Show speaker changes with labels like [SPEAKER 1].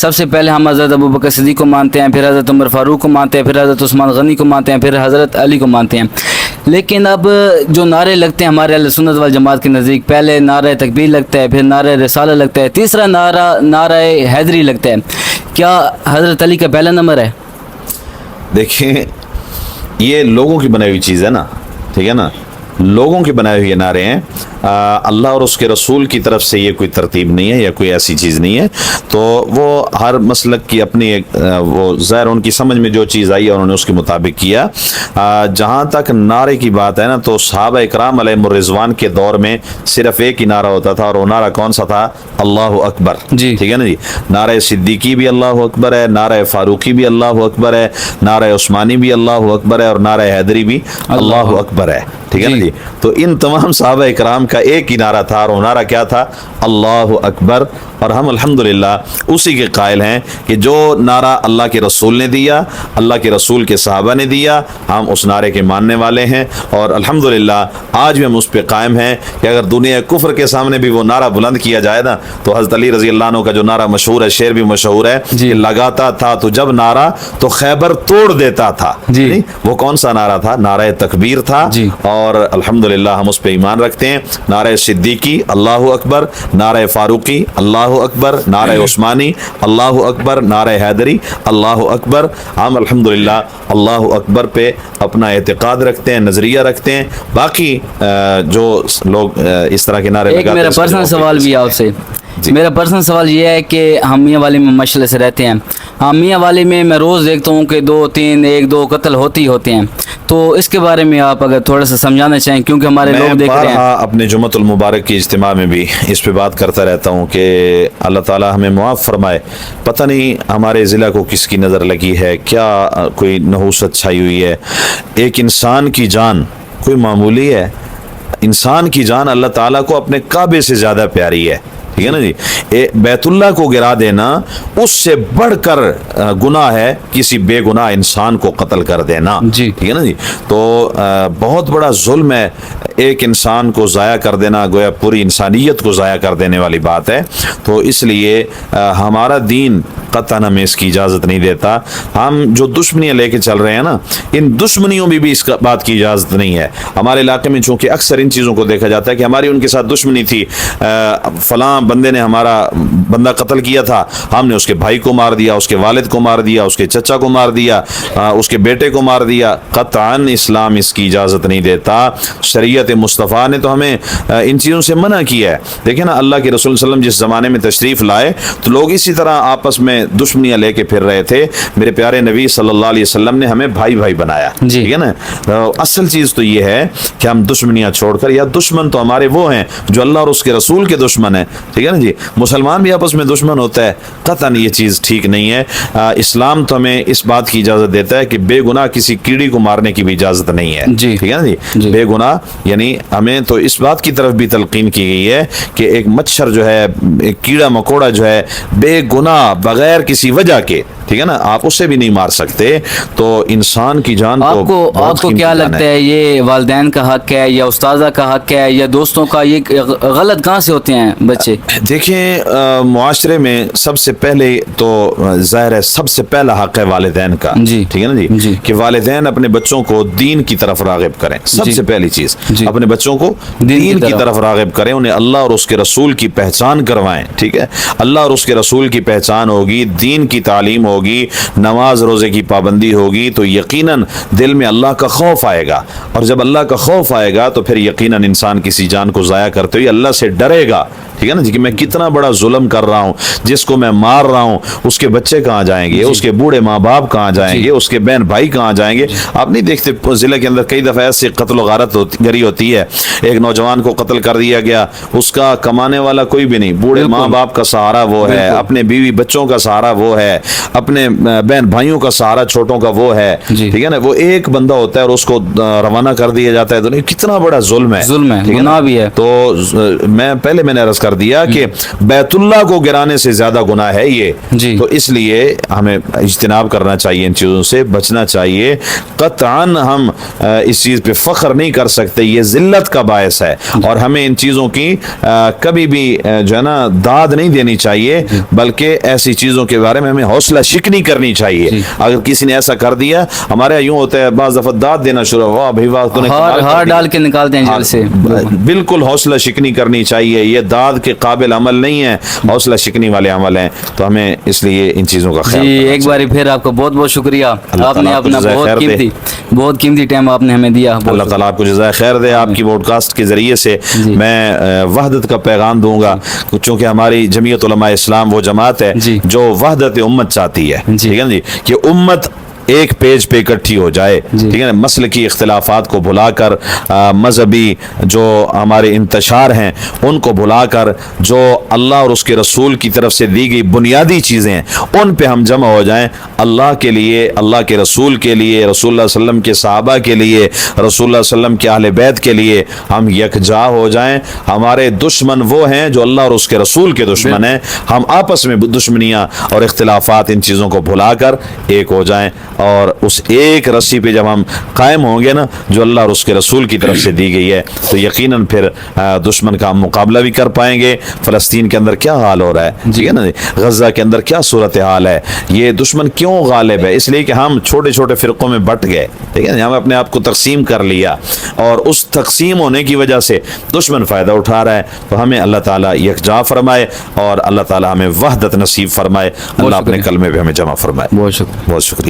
[SPEAKER 1] سب سے پہلے ہم حضرت ابوبکر صدیق کو مانتے ہیں، پھر حضرت عمر فاروق کو مانتے ہیں، پھر حضرت عثمان غنی کو مانتے ہیں، پھر حضرت علی کو مانتے ہیں۔ لیکن اب جو نعرے لگتے ہیں ہمارے اہل سنت والجماعت کے نزدیک، پہلے نعرہ تکبیر لگتا ہے، پھر نعرہ رسالہ لگتا ہے، تیسرا نعرہ حیدری لگتا ہے، کیا حضرت علی کا پہلا نمبر ہے؟
[SPEAKER 2] دیکھیں یہ لوگوں کی بنائی ہوئی چیز ہے نا، ٹھیک ہے نا، لوگوں کے بنائے ہوئے نعرے ہیں، اللہ اور اس کے رسول کی طرف سے یہ کوئی ترتیب نہیں ہے یا کوئی ایسی چیز نہیں ہے۔ تو وہ ہر مسلک کی اپنی ایک وہ ظاہر ان کی سمجھ میں جو چیز آئی ہے انہوں نے اس کے مطابق کیا۔ جہاں تک نعرے کی بات ہے نا، تو صحابہ اکرام علیہم الرضوان کے دور میں صرف ایک ہی نعرہ ہوتا تھا، اور وہ نعرہ کون سا تھا؟ اللہ اکبر،
[SPEAKER 1] جی
[SPEAKER 2] ٹھیک ہے نا جی۔ نعرہ صدیقی بھی اللہ اکبر ہے، نعرہ فاروقی بھی اللہ اکبر ہے، نعرہ عثمانی بھی اللہ اکبر ہے، اور نعرہ حیدری بھی اللہ اکبر ہے، ٹھیک ہے نا جی۔ تو ان تمام صحابہ اکرام کا ایک ہی نعرہ تھا، اور وہ نعرہ کیا تھا؟ اللہ اکبر۔ اور ہم الحمدللہ اسی کے قائل ہیں کہ جو نعرہ اللہ کے رسول نے دیا، اللہ کے رسول کے صحابہ نے دیا، ہم اس نعرے کے ماننے والے ہیں، اور الحمدللہ آج بھی ہم اس پہ قائم ہیں کہ اگر دنیا کفر کے سامنے بھی وہ نعرہ بلند کیا جائے نا، تو حضرت علی رضی اللہ عنہ کا جو نعرہ مشہور ہے، شعر بھی مشہور ہے کہ لگاتا تھا تو جب نعرہ تو خیبر توڑ دیتا تھا، وہ کون سا نعرہ تھا؟ نعرہ تکبیر تھا۔ اور الحمدللہ ہم اس پہ ایمان رکھتے ہیں۔ نعرہ صدیقی اللہ اکبر، نعرہ فاروقی اللہ اکبر، نعرہ عثمانی اللہ اکبر، نعرہ حیدری اللہ اکبر۔ ہم الحمدللہ اللہ اکبر پہ اپنا اعتقاد رکھتے ہیں، نظریہ رکھتے ہیں۔ باقی جو لوگ اس طرح کے نعرے لگاتے ہیں،
[SPEAKER 1] میرا پرسنل سوال بھی آپ سے، میرا پرسنل سوال یہ ہے کہ ہم میاں والی میں مشعل سے رہتے ہیں، ہم میاں والی میں روز دیکھتا ہوں کہ 2 3 1 2 قتل ہوتے ہیں، تو اس کے بارے میں آپ اگر تھوڑا سا سمجھانا چاہیں، کیونکہ ہمارے لوگ دیکھ رہے ہیں۔
[SPEAKER 2] میں اپنے جمعۃ المبارک کی اجتماع میں بھی اس پہ بات کرتا رہتا ہوں کہ اللہ تعالیٰ ہمیں معاف فرمائے، پتہ نہیں ہمارے ضلع کو کس کی نظر لگی ہے، کیا کوئی نحوست چھائی ہوئی ہے۔ ایک انسان کی جان کوئی معمولی ہے؟ انسان کی جان اللہ تعالیٰ کو اپنے کعبے سے زیادہ پیاری ہے، ٹھیک ہے نا جی۔ بیت اللہ کو گرا دینا اس سے بڑھ کر گناہ ہے کسی بے گناہ انسان کو قتل کر دینا، ٹھیک ہے نا جی۔ تو بہت بڑا ظلم ہے ایک انسان کو ضائع کر دینا، گویا پوری انسانیت کو ضائع کر دینے والی بات ہے۔ تو اس لیے ہمارا دین قطعاً ہمیں اس کی اجازت نہیں دیتا۔ ہم جو دشمنیاں لے کے چل رہے ہیں نا، ان دشمنیوں میں بھی اس بات کی اجازت نہیں ہے۔ ہمارے علاقے میں چونکہ اکثر ان چیزوں کو دیکھا جاتا ہے کہ ہماری ان کے ساتھ دشمنی تھی، فلاں بندے نے ہمارا بندہ قتل کیا تھا، ہم نے اس کے بھائی کو مار دیا، اس کے والد کو مار دیا، اس کے چچا کو مار دیا، اس کے بیٹے کو مار دیا۔ قطعاً اسلام اس کی اجازت نہیں دیتا۔ شریعت مصطفیٰ نے تو ہمیں ان چیزوں سے منع کیا ہے۔ دیکھیں نا، اللہ کے رسول صلی اللہ علیہ وسلم جس زمانے میں تشریف لائے تو لوگ اسی طرح آپس میں دشمنیاں لے کے پھر رہے تھے۔ میرے پیارے نبی صلی اللہ علیہ وسلم نے ہمیں بھائی بھائی بنایا، ٹھیک ہے نا۔ اصل چیز تو یہ ہے کہ ہم دشمنیاں چھوڑ کر، یا دشمن تو ہمارے وہ ہیں جو اللہ اور اس کے رسول کے دشمن ہیں، ٹھیک ہے نا جی۔ مسلمان بھی آپس میں دشمن ہوتا ہے، قطعاً یہ چیز ٹھیک نہیں ہے۔ اسلام تو ہمیں اس بات کی اجازت دیتا ہے کہ بے گناہ کسی کیڑی کو مارنے کی بھی اجازت نہیں ہے، ٹھیک ہے نا جی۔ بے گناہ یعنی ہمیں تو اس بات کی طرف بھی تلقین کی گئی ہے کہ ایک مچھر جو ہے، ایک کیڑا مکوڑا جو ہے، بے گناہ بغیر کسی وجہ کے، ٹھیک ہے نا، آپ اسے بھی نہیں مار سکتے۔ تو انسان کی جان
[SPEAKER 1] آپ کو کیا لگتا ہے یہ والدین کا حق ہے یا استاذہ کا حق ہے یا دوستوں کا؟ یہ غلط کہاں سے ہوتے ہیں بچے؟
[SPEAKER 2] دیکھیں، معاشرے میں سب سے پہلے تو ظاہر ہے سب سے پہلا حق ہے والدین کا، ٹھیک ہے نا جی، کہ والدین اپنے بچوں کو دین کی طرف راغب کریں۔ سب سے پہلی چیز اپنے بچوں کو دین کی طرف راغب کریں، انہیں اللہ اور اس کے رسول کی پہچان کروائیں، ٹھیک ہے۔ اللہ اور اس کے رسول کی پہچان ہوگی، دین کی تعلیم ہوگی، نماز روزے کی پابندی ہوگی، تو یقیناً دل میں اللہ کا خوف آئے گا، اور جب اللہ کا خوف آئے گا تو پھر یقیناً انسان کسی جان کو ضائع کرتے ہوئے اللہ سے ڈرے گا، ٹھیک ہے نا جی، کہ میں کتنا بڑا ظلم کر رہا ہوں، جس کو میں مار رہا ہوں اس کے بچے کہاں جائیں گے، اس کے بوڑھے ماں باپ کہاں جائیں گے، اس کے بہن بھائی کہاں جائیں گے۔ آپ نہیں دیکھتے ضلع کے اندر کئی دفعہ ایسے قتل و غارت گری ہوتی ہے، ایک نوجوان کو قتل کر دیا گیا، اس کا کمانے والا کوئی بھی نہیں، بوڑھے ماں باپ کا سہارا وہ ہے، اپنے بیوی بچوں کا سہارا وہ ہے، اپنے اپنے بہن بھائیوں کا سہارا چھوٹوں کا وہ ہے,
[SPEAKER 1] جی.
[SPEAKER 2] ٹھیک ہے نا, وہ ایک بندہ ہوتا ہے اور اس کو روانہ کر دیا جاتا ہے, تو نہیں کتنا بڑا ظلم ہے,
[SPEAKER 1] ظلم ہے, گناہ بھی ہے.
[SPEAKER 2] تو میں نے عرض کر دیا کہ بیت اللہ کو گرانے سے زیادہ گناہ ہے یہ,
[SPEAKER 1] جی.
[SPEAKER 2] تو اس لیے ہمیں اجتناب کرنا چاہیے, ان چیزوں سے بچنا چاہیے. قطعاً ہم اس چیز پہ فخر نہیں کر سکتے, یہ ذلت کا باعث ہے, اور ہمیں ان چیزوں کی کبھی بھی جو ہے نا داد نہیں دینی چاہیے, بلکہ ایسی چیزوں کے بارے میں ہمیں حوصلہ شکنی کرنی چاہیے. اگر کسی نے ایسا کر دیا, ہمارے یوں ہوتا ہے بعض دفعہ داد دینا شروع, واہ بھائی واہ تو نے
[SPEAKER 1] ہار ڈال کے نکالتے ہیں جیل سے.
[SPEAKER 2] بالکل حوصلہ شکنی کرنی چاہیے, یہ داد کے قابل عمل نہیں ہے, حوصلہ شکنی والے عمل ہیں, تو ہمیں اس لیے ان چیزوں کا خیال.
[SPEAKER 1] جی ایک بار پھر آپ کو بہت بہت شکریہ, آپ نے اپنا بہت قیمتی ٹائم آپ نے ہمیں دیا.
[SPEAKER 2] اللہ تعالیٰ آپ کو جزائے خیر دے. آپ کی پوڈ کاسٹ کے ذریعے سے میں وحدت کا پیغام دوں گا, چونکہ ہماری جمعیت علماء اسلام وہ جماعت ہے جو وحدت امت چاہتی ہے, ٹھیک ہے جی, کہ امت ایک پیج پہ اکٹھی ہو جائے, ٹھیک ہے نا, مسلکی اختلافات کو بھلا کر, مذہبی جو ہمارے انتشار ہیں ان کو بھلا کر, جو اللہ اور اس کے رسول کی طرف سے دی گئی بنیادی چیزیں ہیں ان پہ ہم جمع ہو جائیں, اللہ کے لیے, اللہ کے رسول کے لیے, رسول اللہ صلی اللہ علیہ وسلم کے صحابہ کے لیے, رسول اللہ صلی اللہ علیہ وسلم کے اہل بیت کے لیے ہم یکجا ہو جائیں. ہمارے دشمن وہ ہیں جو اللہ اور اس کے رسول کے دشمن ہیں, ہم آپس میں دشمنیاں اور اختلافات ان چیزوں کو بھلا کر ایک ہو جائیں, اور اس ایک رسی پہ جب ہم قائم ہوں گے نا جو اللہ اور اس کے رسول کی طرف سے دی گئی ہے, تو یقیناً پھر دشمن کا ہم مقابلہ بھی کر پائیں گے. فلسطین کے اندر کیا حال ہو رہا ہے, ٹھیک ہے نا, غزہ کے اندر کیا صورتحال ہے, یہ دشمن کیوں غالب ہے, اس لیے کہ ہم چھوٹے چھوٹے فرقوں میں بٹ گئے, ٹھیک ہے, ہم اپنے آپ کو تقسیم کر لیا, اور اس تقسیم ہونے کی وجہ سے دشمن فائدہ اٹھا رہا ہے. تو ہمیں اللہ تعالیٰ یکجا فرمائے, اور اللہ تعالیٰ ہمیں وحدت نصیب فرمائے, اللہ اپنے کلمے پہ ہمیں جمع فرمائے.
[SPEAKER 1] بہت شکریہ.
[SPEAKER 2] بہت شکریہ.